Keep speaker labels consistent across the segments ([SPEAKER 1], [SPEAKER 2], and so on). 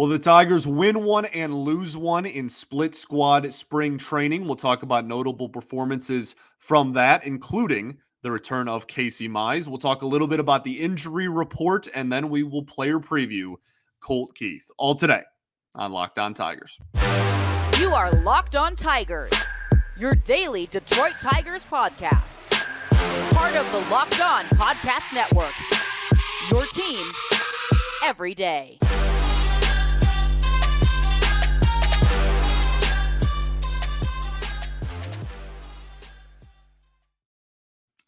[SPEAKER 1] Will the Tigers win one and lose one in split squad spring training? We'll talk about notable performances from that, including the return of Casey Mize. We'll talk a little bit about the injury report, and then we will player preview Colt Keith. All today on Locked On Tigers.
[SPEAKER 2] You are Locked On Tigers, your daily Detroit Tigers podcast. Part of the Locked On Podcast Network, your team every day.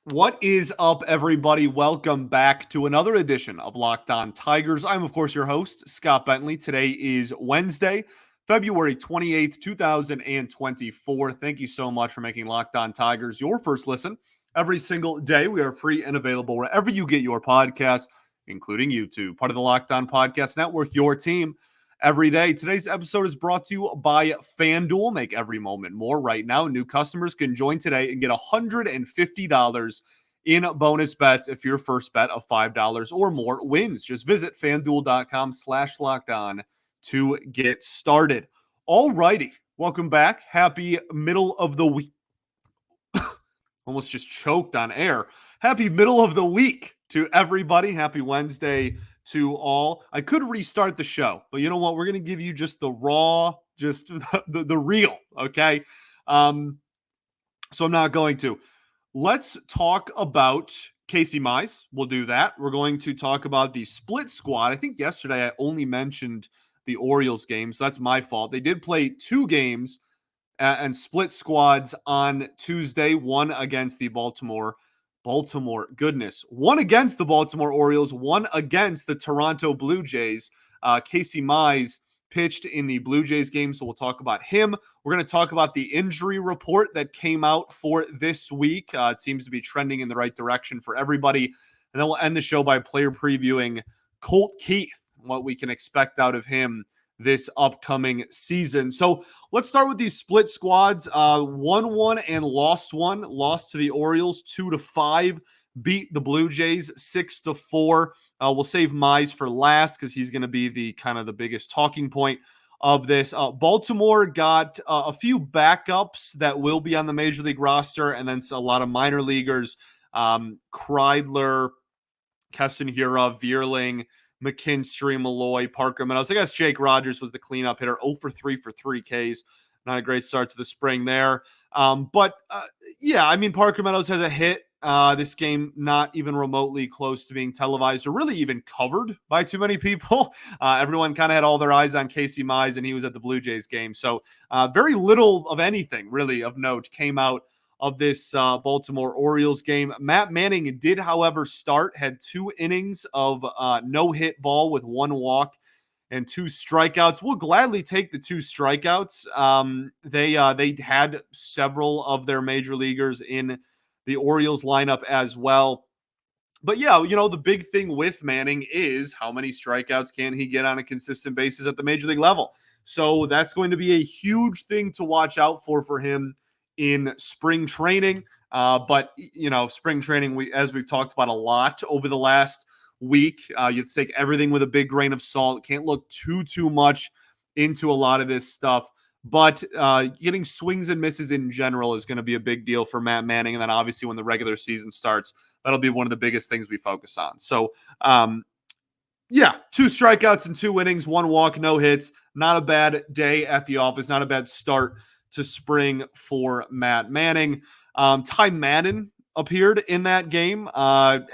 [SPEAKER 1] What is up, everybody? Welcome back to another edition of Locked On Tigers. I'm, of course, your host, Scott Bentley. Today is Wednesday, February 28th, 2024. Thank you so much for making Locked On Tigers your first listen every single day. We are free and available wherever you get your podcasts, including YouTube. Part of the Locked On Podcast Network, your team every day. Today's episode is brought to you by FanDuel. Make every moment more. Right now, new customers can join today and get $150 in bonus bets if your first bet of $5 or more wins. Just visit FanDuel.com/lockedon to get started. All righty. Welcome back. Happy middle of the week. Almost just choked on air. Happy middle of the week to everybody. Happy Wednesday to all. I could restart the show, but you know what? We're going to give you just the raw, just the real, okay? So I'm not going to. Let's talk about Casey Mize. We'll do that. We're going to talk about the split squad. I think yesterday I only mentioned the Orioles game, so that's my fault. They did play two games and split squads on Tuesday, one against the one against the Baltimore Orioles, one against the Toronto Blue Jays. Casey Mize pitched in the Blue Jays game, so we'll talk about him. We're going to talk about the injury report that came out for this week. It seems to be trending in the right direction for everybody. And then we'll end the show by player previewing Colt Keith, what we can expect out of him this upcoming season. So let's start with these split squads. Won one and lost one. Lost to the Orioles 2-5. Beat the Blue Jays 6-4. We'll save Mize for last because he's going to be the kind of the biggest talking point of this. Baltimore got a few backups that will be on the major league roster, and then a lot of minor leaguers. Kreidler, Kessenhura, Vierling, McKinstry, Malloy, Parker Meadows. I guess Jake Rogers was the cleanup hitter, 0 for 3 for 3 Ks. Not a great start to the spring there. But Parker Meadows has a hit. This game not even remotely close to being televised or really even covered by too many people. Everyone kind of had all their eyes on Casey Mize, and he was at the Blue Jays game. So very little of anything really of note came out of this Baltimore Orioles game. Matt Manning did, however, had 2 innings of no-hit ball with 1 walk and 2 strikeouts. We'll gladly take the 2 strikeouts. They had several of their major leaguers in the Orioles lineup as well. But yeah, the big thing with Manning is how many strikeouts can he get on a consistent basis at the major league level. So that's going to be a huge thing to watch out for him in spring training. But spring training, as we've talked about a lot over the last week, you take everything with a big grain of salt. Can't look too much into a lot of this stuff. But getting swings and misses in general is going to be a big deal for Matt Manning. And then obviously when the regular season starts, that'll be one of the biggest things we focus on. So, 2 strikeouts and 2 innings, 1 walk, no hits. Not a bad day at the office. Not a bad start to spring for Matt Manning. Ty Madden appeared in that game,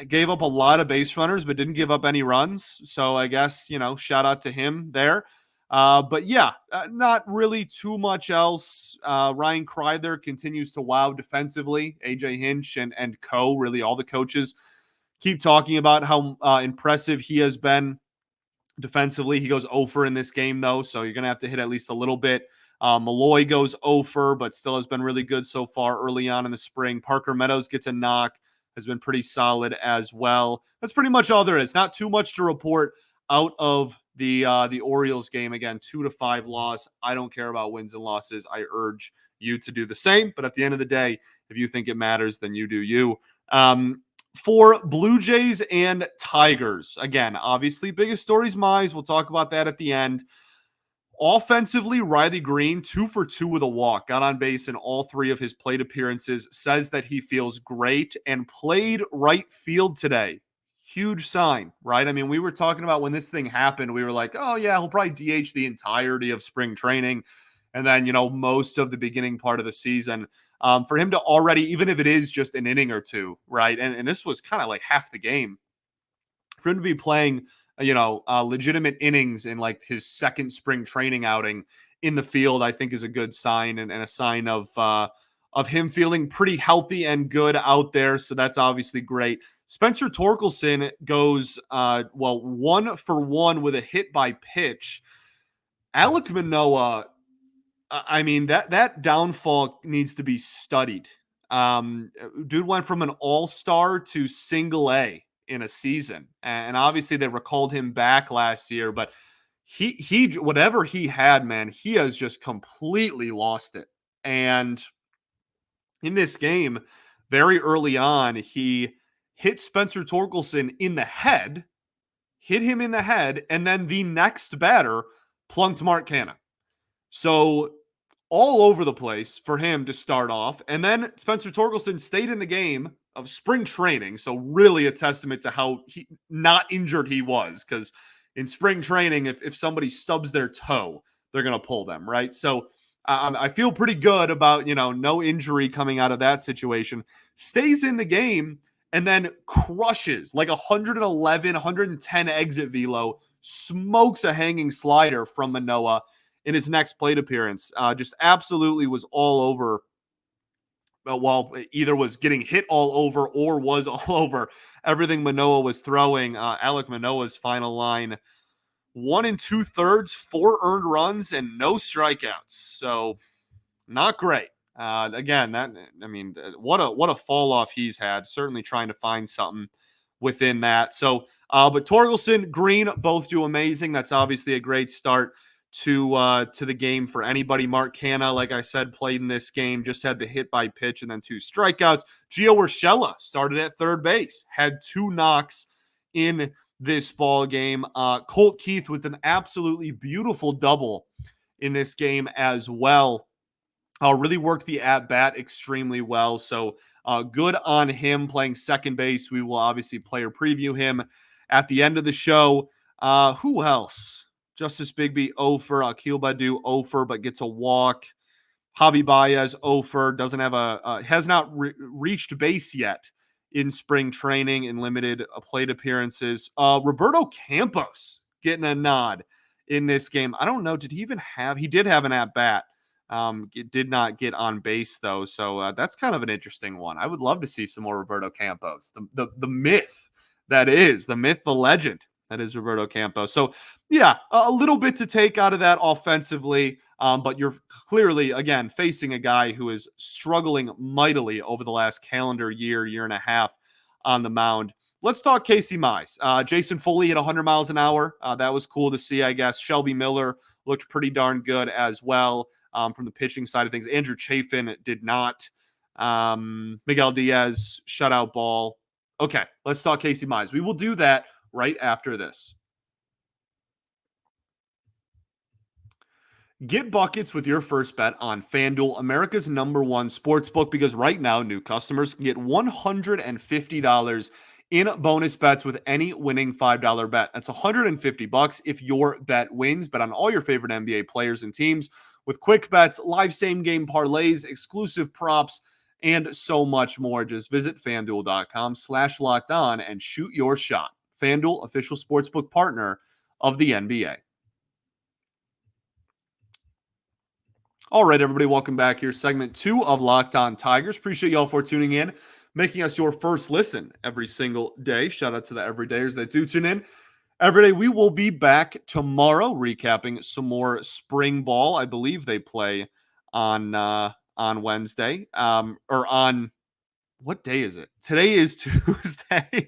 [SPEAKER 1] gave up a lot of base runners, but didn't give up any runs. So I guess, shout out to him there. Not really too much else. Ryan Kreidler continues to wow defensively. AJ Hinch and really all the coaches keep talking about how impressive he has been defensively. He goes 0 in this game, though, so you're going to have to hit at least a little bit. Malloy goes 0 but still has been really good so far early on in the spring. Parker Meadows gets a knock, has been pretty solid as well. That's pretty much all there is. Not too much to report out of the Orioles game. Again, 2-5 loss. I don't care about wins and losses. I urge you to do the same. But at the end of the day, if you think it matters, then you do you. For Blue Jays and Tigers, again, obviously biggest stories Mize. We'll talk about that at the end. Offensively, Riley Green, 2 for 2 with a walk, got on base in all 3 of his plate appearances, says that he feels great and played right field today. Huge sign, right? I mean, we were talking about when this thing happened, we were like, oh, yeah, he'll probably DH the entirety of spring training. And then, most of the beginning part of the season. For him to already, even if it is just an inning or two, right? And this was kind of like half the game. For him to be playing legitimate innings in like his second spring training outing in the field, I think is a good sign and a sign of him feeling pretty healthy and good out there. So that's obviously great. Spencer Torkelson goes 1 for 1 with a hit by pitch. Alek Manoah, I mean, that downfall needs to be studied. Dude went from an all-star to single A in a season. And obviously they recalled him back last year, but he whatever he had, man, he has just completely lost it. And in this game, very early on, he hit Spencer Torkelson in the head, hit him in the head, and then the next batter plunked Mark Canha. So all over the place for him to start off. And then Spencer Torkelson stayed in the game of spring training. So really a testament to how not injured he was. Because in spring training, if somebody stubs their toe, they're going to pull them, right? So I feel pretty good about, no injury coming out of that situation. Stays in the game and then crushes like 111, 110 exit velo, smokes a hanging slider from Manoah in his next plate appearance. Just absolutely was all over. While either was getting hit all over or was all over everything Manoah was throwing. Alek Manoah's final line: 1 2/3, 4 earned runs, and no strikeouts. So not great. Again, what a fall off he's had. Certainly trying to find something within that. So, but Torkelson, Green, both do amazing. That's obviously a great start to the game for anybody. Mark Canha, like I said, played in this game, just had the hit by pitch and then 2 strikeouts. Gio Urshela started at third base, had 2 knocks in this ball game. Colt Keith with an absolutely beautiful double in this game as well. Really worked the at-bat extremely well. So good on him playing second base. We will obviously player preview him at the end of the show. Who else? Justice Bigby, Ofer. Akil Badu, Ofer, but gets a walk. Javi Baez, Ofer. Doesn't have has not reached base yet in spring training in limited plate appearances. Roberto Campos getting a nod in this game. I don't know. Did he even have? He did have an at-bat. Did not get on base though, so that's kind of an interesting one. I would love to see some more Roberto Campos, the myth that is, the myth, the legend that is Roberto Campos. So yeah, a little bit to take out of that offensively, but you're clearly again facing a guy who is struggling mightily over the last calendar year and a half on the mound. Let's talk Casey Mize. Jason Foley hit 100 miles an hour. That was cool to see, I guess. Shelby Miller looked pretty darn good as well. From the pitching side of things, Andrew Chafin did not. Miguel Diaz, shutout ball. Okay, let's talk Casey Mize. We will do that right after this. Get buckets with your first bet on FanDuel, America's #1 sportsbook, because right now new customers can get $150 in bonus bets with any winning $5 bet. That's $150 if your bet wins. Bet on all your favorite NBA players and teams with quick bets, live same-game parlays, exclusive props, and so much more. Just visit FanDuel.com/lockedon and shoot your shot. FanDuel, official sportsbook partner of the NBA. All right, everybody, welcome back here. Segment 2 of Locked On Tigers. Appreciate y'all for tuning in, making us your first listen every single day. Shout out to the everydayers that do tune in every day. We will be back tomorrow recapping some more spring ball. I believe they play on Wednesday, or on what day is it? Today is Tuesday.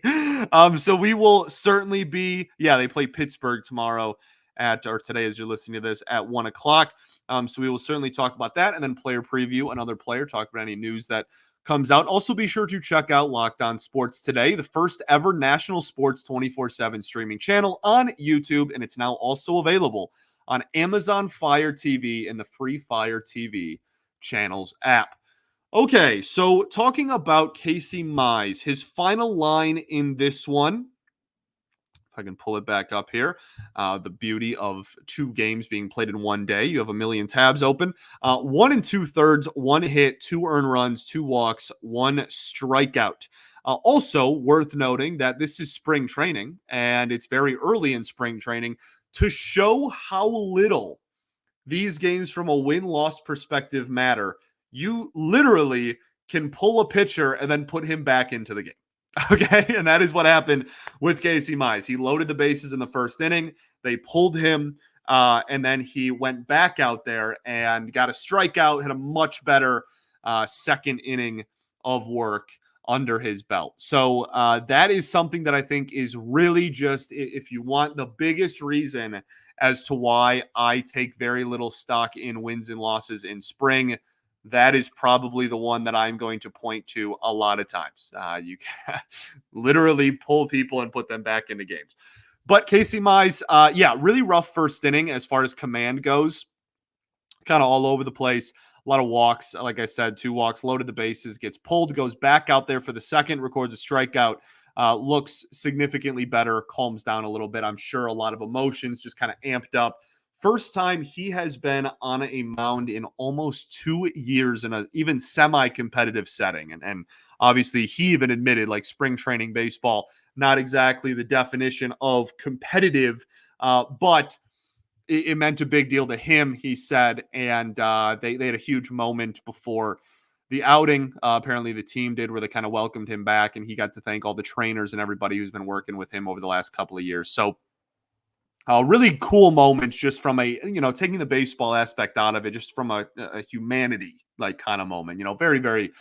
[SPEAKER 1] So we will certainly be, they play Pittsburgh tomorrow or today as you're listening to this at 1:00. So we will certainly talk about that and then player preview another player, talk about any news that comes out. Also be sure to check out Locked On Sports Today, the first ever national sports 24/7 streaming channel on YouTube. And it's now also available on Amazon Fire TV and the free Fire TV channels app. Okay, so talking about Casey Mize, his final line in this one, if I can pull it back up here, the beauty of 2 games being played in one day. You have a million tabs open. 1 2/3, 1 hit, 2 earned runs, 2 walks, 1 strikeout. Also worth noting that this is spring training, and it's very early in spring training to show how little these games from a win-loss perspective matter. You literally can pull a pitcher and then put him back into the game. Okay, and that is what happened with Casey Mize. He loaded the bases in the first inning. They pulled him, and then he went back out there and got a strikeout, had a much better second inning of work under his belt. So that is something that I think is really just, if you want the biggest reason as to why I take very little stock in wins and losses in spring, that is probably the one that I'm going to point to a lot of times. You can literally pull people and put them back into games. But Casey Mize, really rough first inning as far as command goes. Kind of all over the place. A lot of walks. Like I said, 2 walks, loaded the bases, gets pulled, goes back out there for the second, records a strikeout. Looks significantly better, calms down a little bit. I'm sure a lot of emotions just kind of amped up. First time he has been on a mound in almost 2 years in a even semi-competitive setting. And obviously he even admitted, like, spring training baseball, not exactly the definition of competitive, but it meant a big deal to him, he said. And they had a huge moment before the outing. Apparently the team did, where they kind of welcomed him back, and he got to thank all the trainers and everybody who's been working with him over the last couple of years. So really cool moments, just from a, taking the baseball aspect out of it, just from a humanity like kind of moment, very, very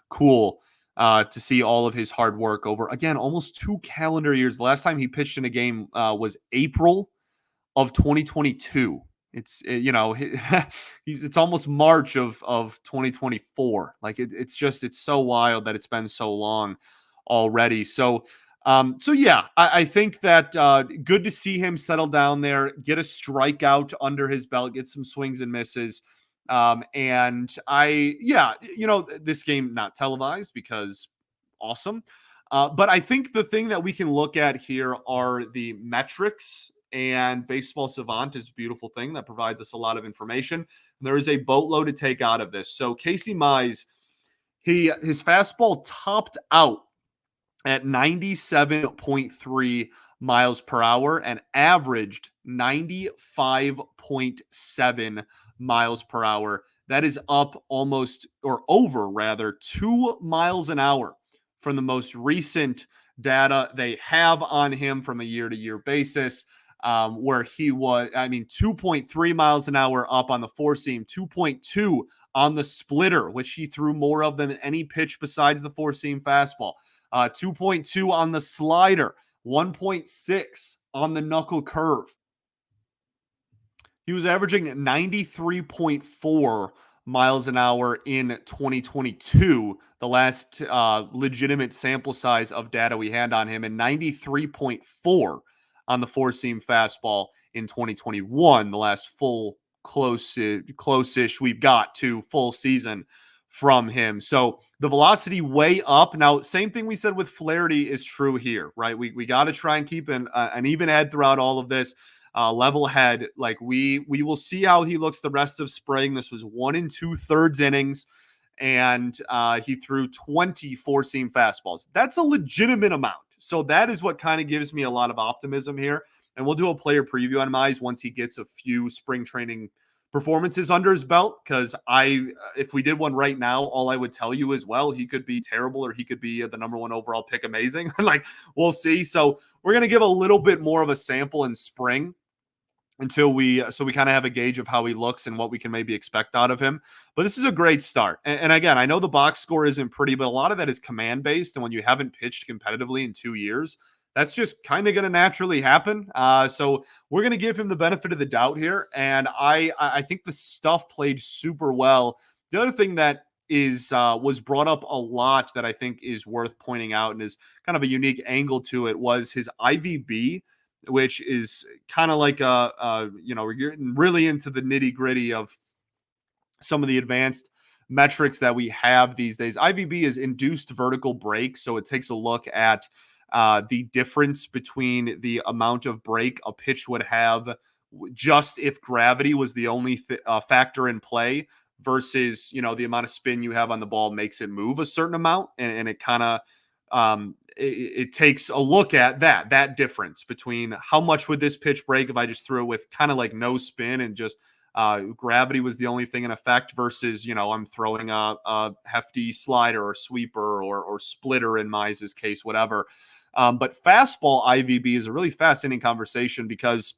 [SPEAKER 1] cool to see all of his hard work over, again, almost 2 calendar years. The last time he pitched in a game was April of 2022. It's it's almost March of 2024. Like it's so wild that it's been so long already. So I think that good to see him settle down there, get a strikeout under his belt, get some swings and misses. This game not televised because awesome. But I think the thing that we can look at here are the metrics, and Baseball Savant is a beautiful thing that provides us a lot of information. There is a boatload to take out of this. So Casey Mize, his fastball topped out at 97.3 miles per hour and averaged 95.7 miles per hour. That is up almost, or over rather, 2 miles an hour from the most recent data they have on him from a year-to-year basis, where he was, 2.3 miles an hour up on the four seam, 2.2 on the splitter, which he threw more of than any pitch besides the four seam fastball. 2.2 on the slider, 1.6 on the knuckle curve. He was averaging 93.4 miles an hour in 2022, the last legitimate sample size of data we had on him, and 93.4 on the four-seam fastball in 2021, the last full close-ish we've got to full season from him. So the velocity way up. Now, same thing we said with Flaherty is true here, right? We got to try and keep an even head throughout all of this, level head. Like we will see how he looks the rest of spring. This was 1 2/3 innings, and he threw 20 four-seam fastballs. That's a legitimate amount. So that is what kind of gives me a lot of optimism here. And we'll do a player preview on Mize once he gets a few spring training performances under his belt, because if we did one right now, all I would tell you is, well, he could be terrible or he could be the number 1 overall pick amazing. Like, we'll see. So we're going to give a little bit more of a sample in spring until we kind of have a gauge of how he looks and what we can maybe expect out of him. But this is a great start. And again, I know the box score isn't pretty, but a lot of that is command based. And when you haven't pitched competitively in 2 years, that's just kind of going to naturally happen. So we're going to give him the benefit of the doubt here. And I think the stuff played super well. The other thing that was brought up a lot that I think is worth pointing out and is kind of a unique angle to it was his IVB which is kind of like we're getting really into the nitty gritty of some of the advanced metrics that we have these days. IVB is induced vertical break, so it takes a look at the difference between the amount of break a pitch would have just if gravity was the only factor in play versus the amount of spin you have on the ball makes it move a certain amount, and it kind of it takes a look at that difference between how much would this pitch break if I just threw it with kind of like no spin and just gravity was the only thing in effect versus, I'm throwing a hefty slider or sweeper or splitter in Mize's case, whatever. But fastball IVB is a really fascinating conversation because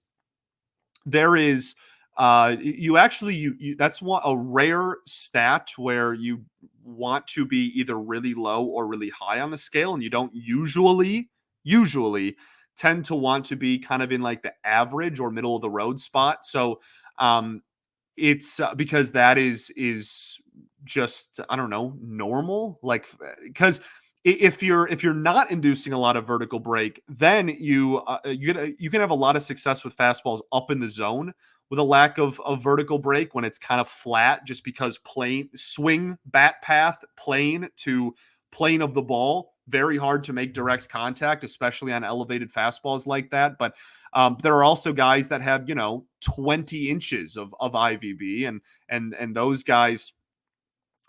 [SPEAKER 1] there is that's a rare stat where you want to be either really low or really high on the scale, and you don't usually tend to want to be kind of in like the average or middle of the road spot. So it's because that is just, I don't know, normal, like, because if you're not inducing a lot of vertical break, then you can have a lot of success with fastballs up in the zone with a lack of vertical break when it's kind of flat, just because plane swing bat path plane to plane of the ball, very hard to make direct contact, especially on elevated fastballs like that. But there are also guys that have 20 inches of IVB, and those guys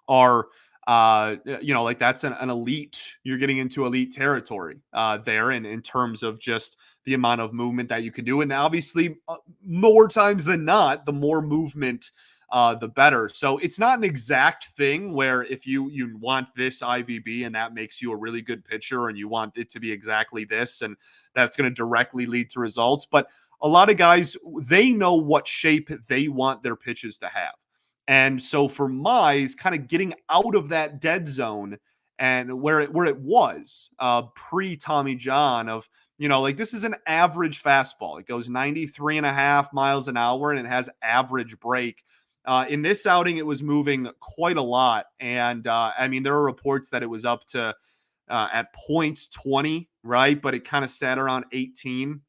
[SPEAKER 1] are like that's an elite. You're getting into elite territory there, and in terms of just the amount of movement that you can do, and obviously more times than not, the more movement the better. So it's not an exact thing where if you want this IVB and that makes you a really good pitcher, and you want it to be exactly this, and that's going to directly lead to results. But a lot of guys, they know what shape they want their pitches to have. And so for Mize, kind of getting out of that dead zone and where it was pre Tommy John of, like this is an average fastball. It goes 93.5 miles an hour and it has average break. In this outing, it was moving quite a lot. And I mean, there are reports that it was up to at points 20, right? But it kind of sat around 18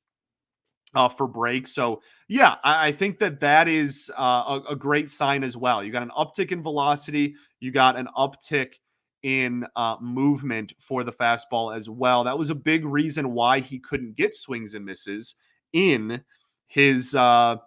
[SPEAKER 1] for break. So yeah, I think that is a great sign as well. You got an uptick in velocity, you got an uptick in movement for the fastball as well. That was a big reason why he couldn't get swings and misses in his I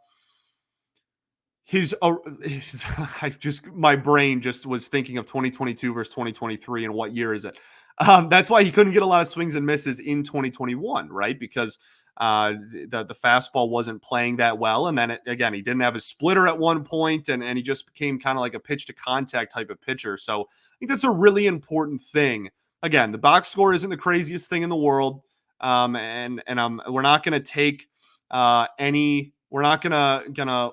[SPEAKER 1] just, my brain just was thinking of 2022 versus 2023 and what year is it. That's why he couldn't get a lot of swings and misses in 2021, right? Because the fastball wasn't playing that well. And then again, he didn't have a splitter at one point, and he just became kind of like a pitch to contact type of pitcher. So I think that's a really important thing. Again, the box score isn't the craziest thing in the world. And we're not going to take we're not gonna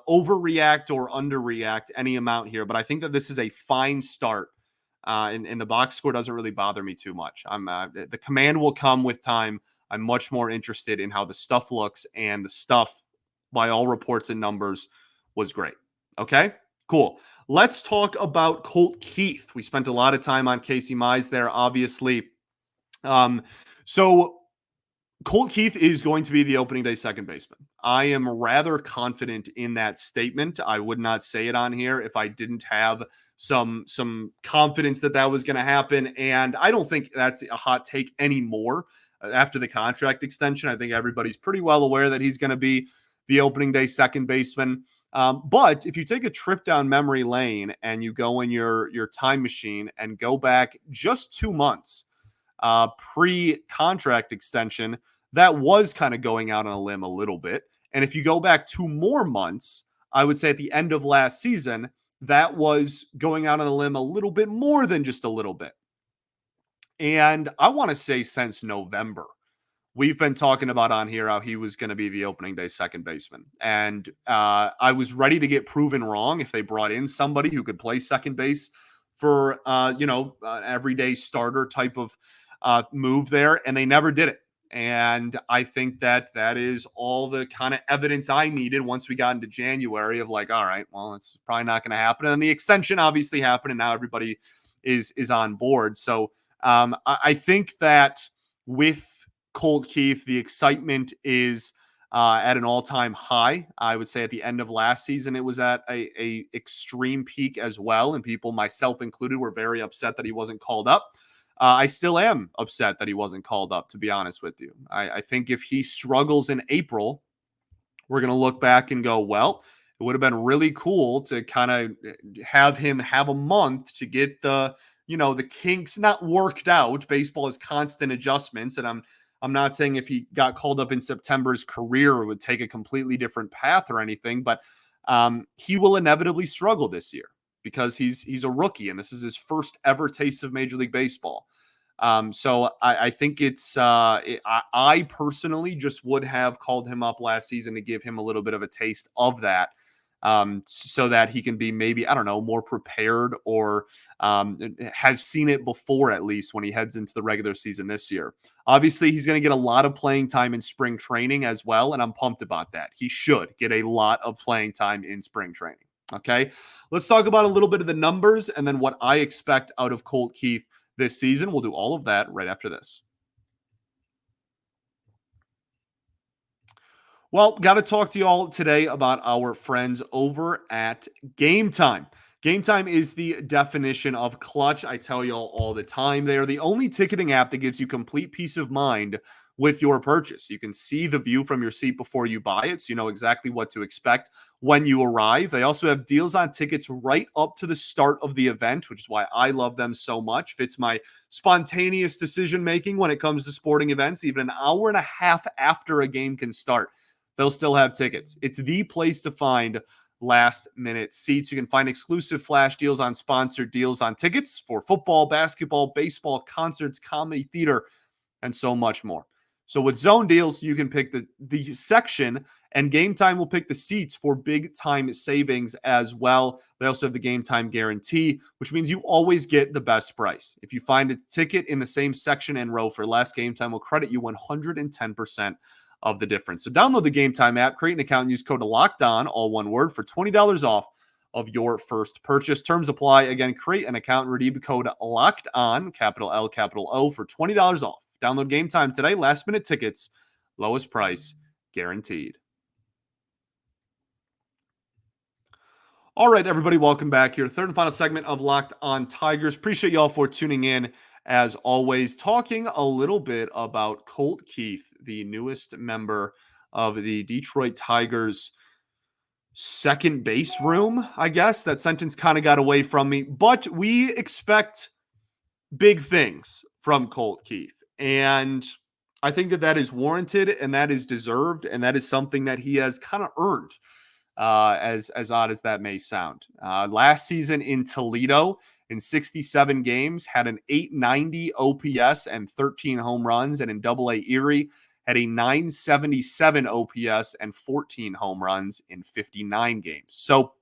[SPEAKER 1] overreact or underreact any amount here, but I think that this is a fine start. And the box score doesn't really bother me too much. The command will come with time. I'm much more interested in how the stuff looks, and the stuff, by all reports and numbers, was great. Okay, cool. Let's talk about Colt Keith. We spent a lot of time on Casey Mize there, obviously. So Colt Keith is going to be the opening day second baseman. I am rather confident in that statement. I would not say it on here if I didn't have some confidence that was going to happen. And I don't think that's a hot take anymore after the contract extension. I think everybody's pretty well aware that he's going to be the opening day second baseman. But if you take a trip down memory lane and you go in your time machine and go back just 2 months, pre-contract extension, that was kind of going out on a limb a little bit. And if you go back 2 more months, I would say at the end of last season, that was going out on a limb a little bit more than just a little bit. And I want to say since November, we've been talking about on here how he was going to be the opening day second baseman. And I was ready to get proven wrong if they brought in somebody who could play second base for, an everyday starter type of move there. And they never did it. And I think that is all the kind of evidence I needed once we got into January of like, all right, well, it's probably not going to happen. And the extension obviously happened, and now everybody is on board. So I think that with Colt Keith, the excitement is at an all-time high. I would say at the end of last season, it was at a extreme peak as well, and people, myself included, were very upset that he wasn't called up. I still am upset that he wasn't called up, to be honest with you. I think if he struggles in April, we're going to look back and go, well, it would have been really cool to kind of have him have a month to get the kinks not worked out. Baseball is constant adjustments, and I'm not saying if he got called up in September, his career would take a completely different path or anything, but he will inevitably struggle this year because he's a rookie and this is his first ever taste of Major League Baseball. So I think I personally just would have called him up last season to give him a little bit of a taste of that, so that he can be maybe, I don't know, more prepared or has seen it before, at least when he heads into the regular season this year. Obviously, he's going to get a lot of playing time in spring training as well, and I'm pumped about that. He should get a lot of playing time in spring training. Okay, let's talk about a little bit of the numbers and then what I expect out of Colt Keith this season. We'll do all of that right after this. Well, got to talk to you all today about our friends over at Game Time. Game Time is the definition of clutch. I tell you all the time, they are the only ticketing app that gives you complete peace of mind with your purchase. You can see the view from your seat before you buy it, so you know exactly what to expect when you arrive. They also have deals on tickets right up to the start of the event, which is why I love them so much. Fits my spontaneous decision making when it comes to sporting events. Even an hour and a half after a game can start, they'll still have tickets. It's the place to find last minute seats. You can find exclusive flash deals on sponsored deals on tickets for football, basketball, baseball, concerts, comedy, theater, and so much more. So with zone deals, you can pick the section, and Game Time will pick the seats for big time savings as well. They also have the Game Time guarantee, which means you always get the best price. If you find a ticket in the same section and row for less, Game Time will credit you 110% of the difference. So download the Game Time app, create an account, and use code LOCKEDON, all one word, for $20 off of your first purchase. Terms apply. Again, create an account and redeem code LOCKEDON, capital L, capital O, for $20 off. Download Game Time today. Last minute tickets, lowest price guaranteed. All right, everybody, welcome back here. Third and final segment of Locked On Tigers. Appreciate y'all for tuning in. As always, talking a little bit about Colt Keith, the newest member of the Detroit Tigers second base room, I guess. That sentence kind of got away from me, but we expect big things from Colt Keith. And I think that is warranted and that is deserved. And that is something that he has kind of earned, as odd as that may sound. Last season in Toledo, in 67 games, had an 890 OPS and 13 home runs. And in Double-A Erie, had a 977 OPS and 14 home runs in 59 games. So,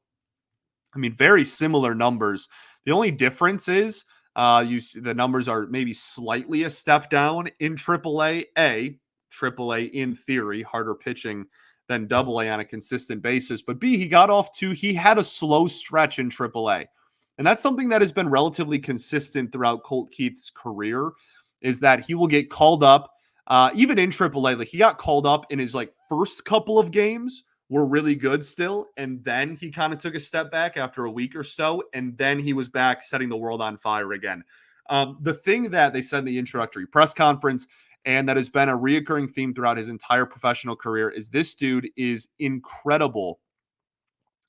[SPEAKER 1] I mean, very similar numbers. The only difference is you see the numbers are maybe slightly a step down in AAA. AAA, in theory, harder pitching than Double-A on a consistent basis. But B, he had a slow stretch in AAA. And that's something that has been relatively consistent throughout Colt Keith's career, is that he will get called up, even in AAA. Like, he got called up in his first couple of games were really good still, and then he kind of took a step back after a week or so, and then he was back setting the world on fire again. The thing that they said in the introductory press conference, and that has been a reoccurring theme throughout his entire professional career, is this dude is incredible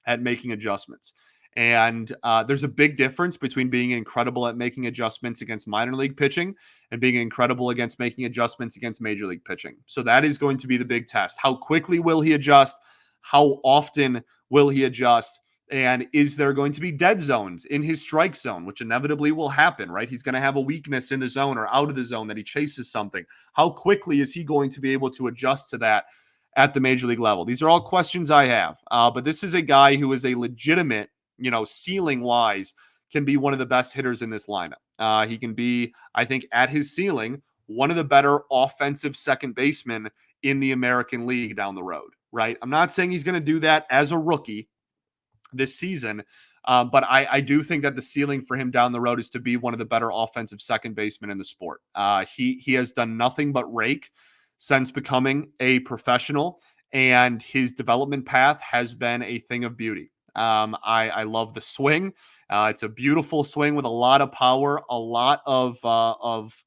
[SPEAKER 1] at making adjustments. And there's a big difference between being incredible at making adjustments against minor league pitching and being incredible against making adjustments against major league pitching. So that is going to be the big test. How quickly will he adjust? How often will he adjust? And is there going to be dead zones in his strike zone, which inevitably will happen, right? He's going to have a weakness in the zone or out of the zone that he chases something. How quickly is he going to be able to adjust to that at the major league level? These are all questions I have. But this is a guy who is a legitimate, ceiling wise, can be one of the best hitters in this lineup. He can be, I think, at his ceiling, one of the better offensive second basemen in the American League down the road, right? I'm not saying he's going to do that as a rookie this season, but I do think that the ceiling for him down the road is to be one of the better offensive second basemen in the sport. He has done nothing but rake since becoming a professional. and his development path has been a thing of beauty. I love the swing. It's a beautiful swing with a lot of power, a lot of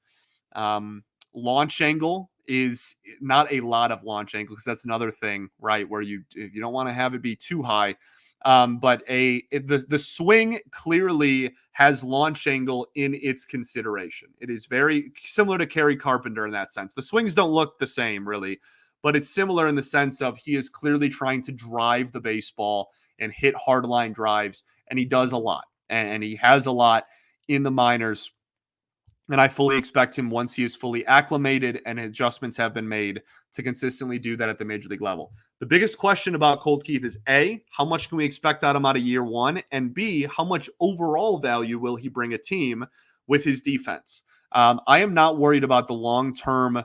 [SPEAKER 1] um, launch angle is not a lot of launch angle because that's another thing, right? Where you don't want to have it be too high. But the swing clearly has launch angle in its consideration. It is very similar to Kerry Carpenter in that sense. The swings don't look the same really, but it's similar in the sense of he is clearly trying to drive the baseball and hit hard line drives, and he does a lot, and he has a lot in the minors. And I fully expect him, once he is fully acclimated and adjustments have been made, to consistently do that at the major league level. The biggest question about Colt Keith is A, how much can we expect out of him out of year one? And B, how much overall value will he bring a team with his defense? I am not worried about the long-term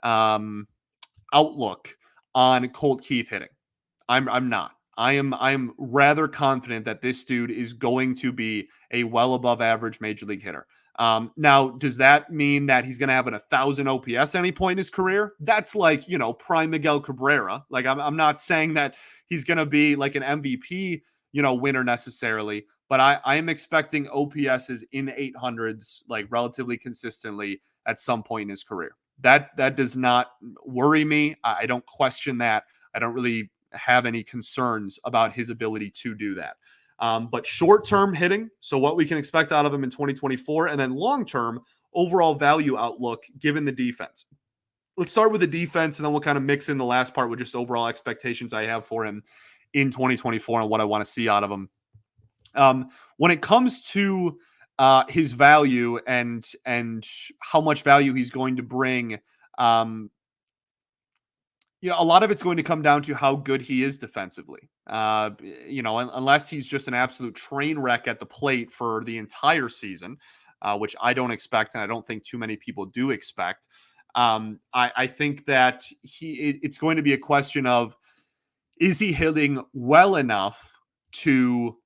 [SPEAKER 1] outlook on Colt Keith hitting. I'm not. I'm rather confident that this dude is going to be a well above average major league hitter. Now, does that mean that he's going to have an 1,000 OPS at any point in his career? That's like, prime Miguel Cabrera. Like, I'm not saying that he's going to be like an MVP, winner necessarily, but I am expecting OPSs in the 800s, like relatively consistently at some point in his career. That does not worry me. I don't question that. I don't really have any concerns about his ability to do that. But short-term hitting, so what we can expect out of him in 2024, and then long-term overall value outlook given the defense. Let's start with the defense, and then we'll kind of mix in the last part with just overall expectations I have for him in 2024 and what I want to see out of him. When it comes to his value and how much value he's going to bring, a lot of it's going to come down to how good he is defensively. Unless he's just an absolute train wreck at the plate for the entire season, which I don't expect, and I don't think too many people do expect. I think that it's going to be a question of, is he hitting well enough to,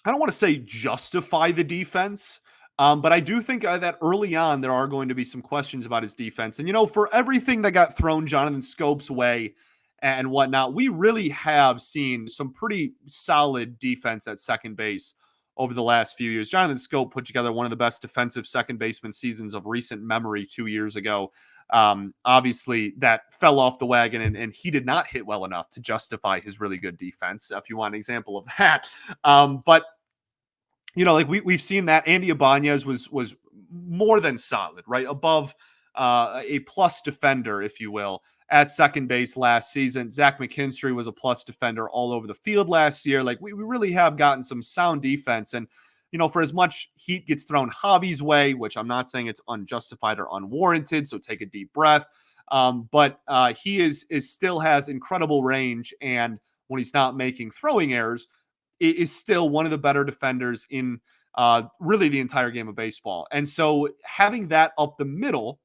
[SPEAKER 1] I don't want to say justify the defense, but I do think that early on there are going to be some questions about his defense. And, for everything that got thrown Jonathan Scope's way and whatnot, we really have seen some pretty solid defense at second base over the last few years. Jonathan Scope put together one of the best defensive second baseman seasons of recent memory 2 years ago. Obviously, that fell off the wagon, and he did not hit well enough to justify his really good defense, if you want an example of that. But like we've seen that Andy Ibanez was more than solid, right? Above a plus defender, if you will, at second base last season. Zach McKinstry was a plus defender all over the field last year. Like we really have gotten some sound defense. And, for as much heat gets thrown Javi's way, which I'm not saying it's unjustified or unwarranted, so take a deep breath. But he is still has incredible range. And when he's not making throwing errors, is still one of the better defenders in really the entire game of baseball. And so having that up the middle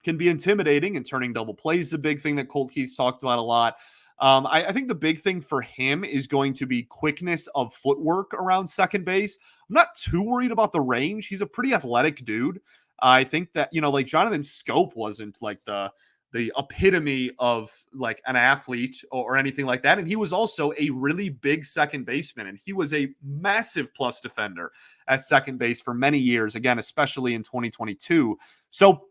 [SPEAKER 1] can be intimidating, and turning double plays is a big thing that Colt Keith's talked about a lot. I think the big thing for him is going to be quickness of footwork around second base. I'm not too worried about the range. He's a pretty athletic dude. I think that, like Jonathan Scope wasn't like the epitome of like an athlete or anything like that. And he was also a really big second baseman, and he was a massive plus defender at second base for many years, again, especially in 2022. So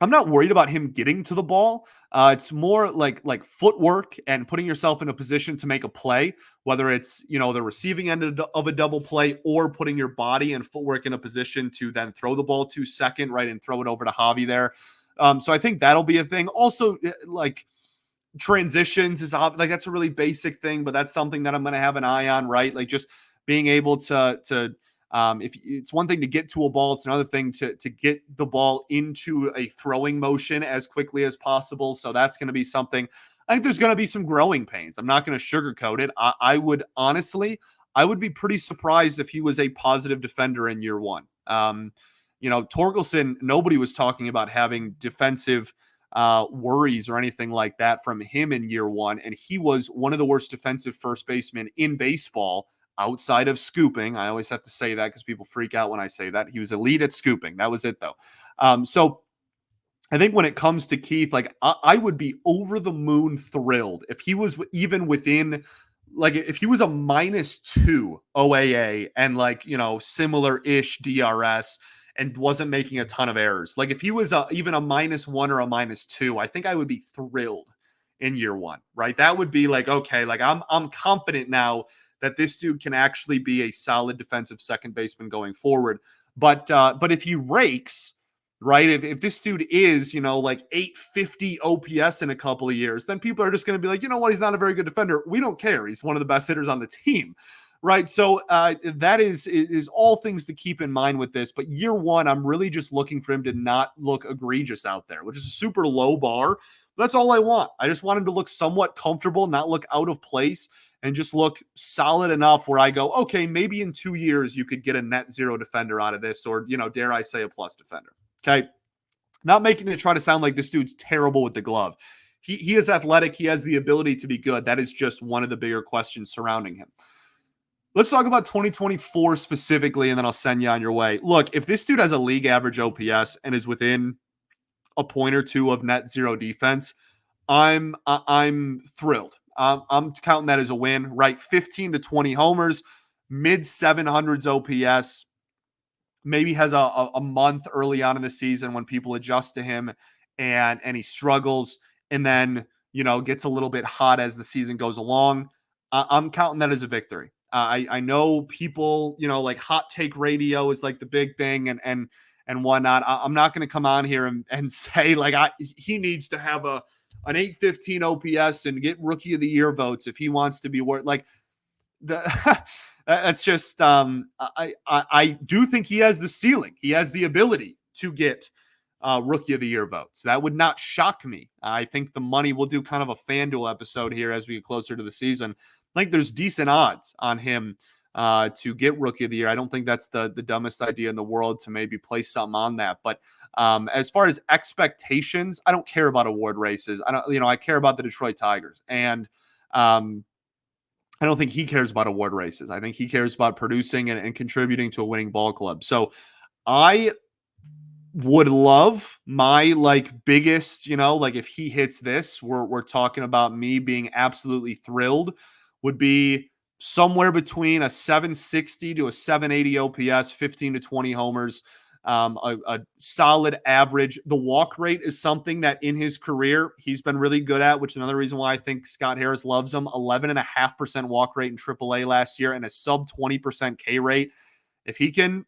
[SPEAKER 1] I'm not worried about him getting to the ball. It's more like footwork and putting yourself in a position to make a play, whether it's, the receiving end of a double play or putting your body and footwork in a position to then throw the ball to second, right, and throw it over to Javi there. So I think that'll be a thing. Also, like transitions is like that's a really basic thing, but that's something that I'm going to have an eye on, right? Like just being able to if it's one thing to get to a ball, it's another thing to get the ball into a throwing motion as quickly as possible. So that's going to be something. I think there's going to be some growing pains. I'm not going to sugarcoat it. I would be pretty surprised if he was a positive defender in year one. Torkelson, nobody was talking about having defensive worries or anything like that from him in year one. And he was one of the worst defensive first basemen in baseball outside of scooping. I always have to say that because people freak out when I say that. He was elite at scooping. That was it, though. So I think when it comes to Keith, like I would be over the moon thrilled if he was even within, like if he was a -2 OAA and like, similar-ish DRS and wasn't making a ton of errors. Like if he was even a -1 or a -2, I think I would be thrilled in year one, right? That would be like, okay, like I'm confident now that this dude can actually be a solid defensive second baseman going forward. But if he rakes, right? If this dude is, like 850 OPS in a couple of years, then people are just going to be like, you know what? He's not a very good defender. We don't care. He's one of the best hitters on the team, right? So that is all things to keep in mind with this. But year one, I'm really just looking for him to not look egregious out there, which is a super low bar. That's all I want. I just want him to look somewhat comfortable, not look out of place, and just look solid enough where I go, okay, maybe in 2 years you could get a net zero defender out of this, or, dare I say a plus defender. Okay. Not making it try to sound like this dude's terrible with the glove. He is athletic. He has the ability to be good. That is just one of the bigger questions surrounding him. Let's talk about 2024 specifically, and then I'll send you on your way. Look, if this dude has a league average OPS and is within a point or two of net zero defense, I'm thrilled. I'm counting that as a win, right? 15 to 20 homers, mid 700s OPS. Maybe has a month early on in the season when people adjust to him and he struggles, and then, gets a little bit hot as the season goes along. I'm counting that as a victory. I know people, like hot take radio is like the big thing and whatnot. I'm not going to come on here and say like he needs to have an 815 OPS and get rookie of the year votes if he wants to be worth like that's just I do think he has the ceiling. He has the ability to get rookie of the year votes. That would not shock me. I think the money, we'll do kind of a FanDuel episode here as we get closer to the season. I think there's decent odds on him to get rookie of the year. I don't think that's the dumbest idea in the world to maybe place something on that. But as far as expectations, I don't care about award races. I care about the Detroit Tigers. And I don't think he cares about award races. I think he cares about producing and contributing to a winning ball club. So I would love my biggest, if he hits this, we're talking about me being absolutely thrilled, would be somewhere between a 760 to a 780 OPS, 15 to 20 homers, a solid average. The walk rate is something that in his career he's been really good at, which is another reason why I think Scott Harris loves him. 11.5% walk rate in AAA last year and a sub 20% K rate. If he can,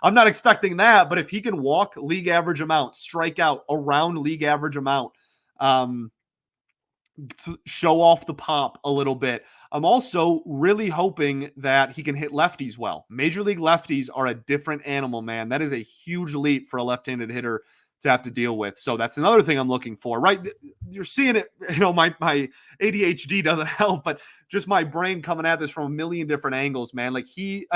[SPEAKER 1] I'm not expecting that, but if he can walk league average amount, strike out around league average amount, show off the pop a little bit. I'm also really hoping that he can hit lefties well. Major league lefties are a different animal, man. That is a huge leap for a left-handed hitter to have to deal with. So that's another thing I'm looking for, right? You're seeing it, my ADHD doesn't help, but just my brain coming at this from a million different angles, man. Like he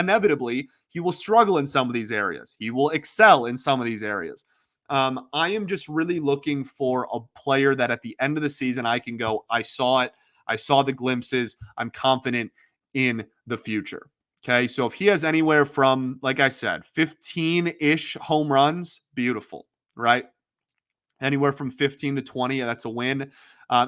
[SPEAKER 1] will struggle in some of these areas. He will excel in some of these areas. I am just really looking for a player that at the end of the season, I can go, I saw it. I saw the glimpses. I'm confident in the future. Okay. So if he has anywhere from, like I said, 15-ish home runs, beautiful, right? Anywhere from 15 to 20, that's a win.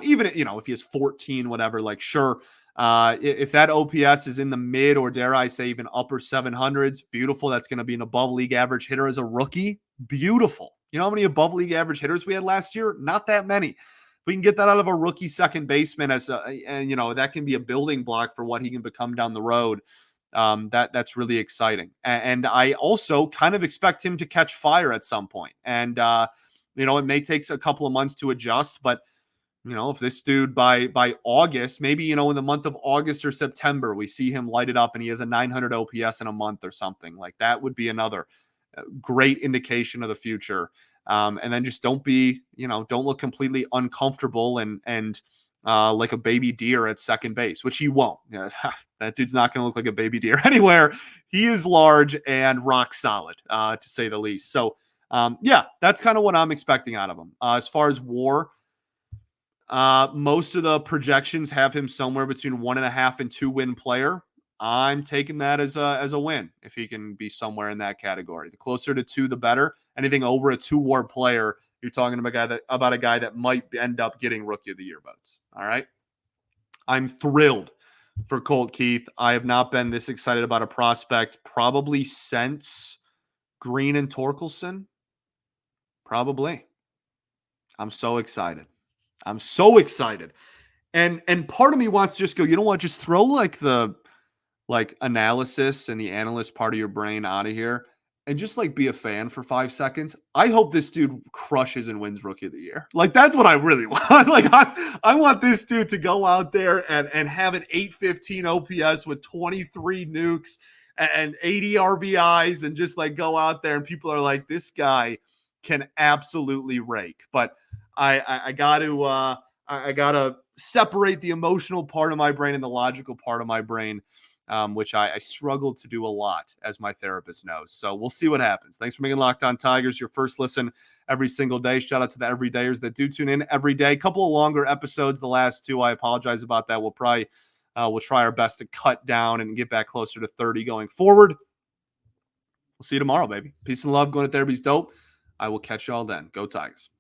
[SPEAKER 1] Even, if he has 14, whatever, sure. If that OPS is in the mid, or dare I say even upper 700s, beautiful. That's going to be an above league average hitter as a rookie. Beautiful. You know how many above league average hitters we had last year? Not that many. If we can get that out of a rookie second baseman that can be a building block for what he can become down the road. That's really exciting. And I also kind of expect him to catch fire at some point. And, it may take a couple of months to adjust, but if this dude by August, maybe, in the month of August or September, we see him light it up and he has a 900 OPS in a month or something, like that would be another great indication of the future. And then just don't look completely uncomfortable and like a baby deer at second base, which he won't. That dude's not going to look like a baby deer anywhere. He is large and rock solid, to say the least. So, that's kind of what I'm expecting out of him. As far as WAR, most of the projections have him somewhere between 1.5 and 2 win player. I'm taking that as a win if he can be somewhere in that category. The closer to 2, the better. Anything over a 2 WAR player you're talking about a guy that might end up getting Rookie of the Year votes. All right. I'm thrilled for Colt Keith. I have not been this excited about a prospect probably since Green and Torkelson. Probably. I'm so excited. I'm so excited. And part of me wants to just go, you know what? Just throw like the analysis and the analyst part of your brain out of here and just like be a fan for 5 seconds. I hope this dude crushes and wins Rookie of the Year. Like that's what I really want. Like I want this dude to go out there and have an 815 OPS with 23 nukes and 80 RBIs and just like go out there and people are like, this guy can absolutely rake. But I gotta separate the emotional part of my brain and the logical part of my brain, which I struggle to do a lot, as my therapist knows. So we'll see what happens. Thanks for making Locked On Tigers your first listen every single day. Shout out to the everydayers that do tune in every day. A couple of longer episodes, the last two. I apologize about that. We'll try our best to cut down and get back closer to 30 going forward. We'll see you tomorrow, baby. Peace and love. Going to therapy's dope. I will catch y'all then. Go Tigers.